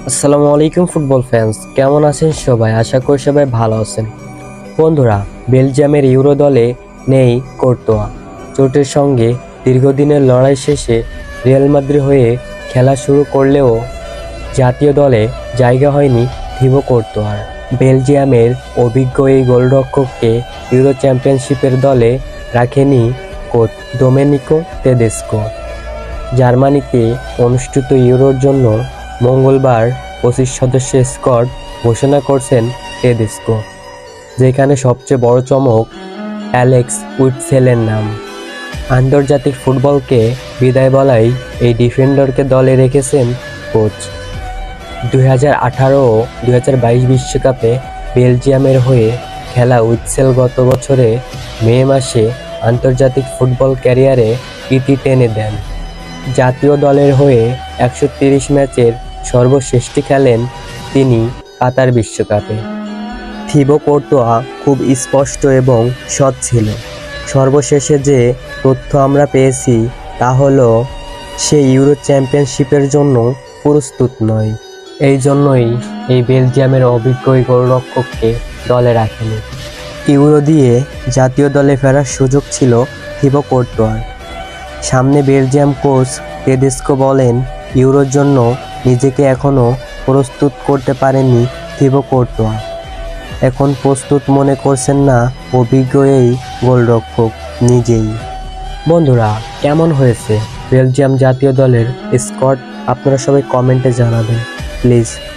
আসসালামু আলাইকুম football fans, কেমন আছেন সবাই? আশা করি সবাই ভালো আছেন। বন্ধুরা, বেলজিয়ামের ইউরো দলে নেই কোর্তোয়া। চোটের সঙ্গে দীর্ঘদিনের লড়াই শেষে রিয়াল মাদ্রিদ হয়ে খেলা শুরু করলেও জাতীয় দলে জায়গা হয়নি থিবো কোর্তোয়ার। বেলজিয়ামের অভিজ্ঞ এই গোলরক্ষককে ইউরো চ্যাম্পিয়নশিপের দলে রাখেনি কোচ ডোমেনিকো তেদেস্কো। জার্মানিতে অনুষ্ঠিত ইউরোর জন্য মঙ্গলবার 25 সদস্যের স্কোয়াড ঘোষণা করছেন তেদেস্কো, যেখানে সবচেয়ে বড় চমক অ্যালেক্স উইটসেলের নাম। আন্তর্জাতিক ফুটবলকে বিদায় বলাই এই ডিফেন্ডারকে দলে রেখেছেন কোচ। 2018 ও 2022 বিশ্বকাপে বেলজিয়ামের হয়ে খেলা উইটসেল গত বছরে মে মাসে আন্তর্জাতিক ফুটবল ক্যারিয়ারে ইতি টেনে দেন। জাতীয় দলের হয়ে 130 ম্যাচের সর্বশেষটি খেলেন তিনি কাতার বিশ্বকাপে। থিবো কোর্তোয়া খুব স্পষ্ট এবং সৎ ছিল। সর্বশেষে যে তথ্য আমরা পেয়েছি তা হলো সে ইউরো চ্যাম্পিয়নশিপের জন্য প্রস্তুত নয়। এই জন্যই এই বেলজিয়ামের অভিজ্ঞ গোলরক্ষককে দলে রাখেনি। ইউরো দিয়ে জাতীয় দলে ফেরার সুযোগ ছিল থিবো কোর্তোয়ার। সামনে বেলজিয়াম কোচ তেদেস্কো বলেন, ইউরোর জন্য নিজেকে এখনও প্রস্তুত করতে পারেননি থিবো কোর্তোয়া। এখন প্রস্তুত মনে করছেন না অভিজ্ঞ এই গোলরক্ষক নিজেই। বন্ধুরা, কেমন হয়েছে বেলজিয়াম জাতীয় দলের স্কোয়াড? আপনারা সবাই কমেন্টে জানাবেন প্লিজ।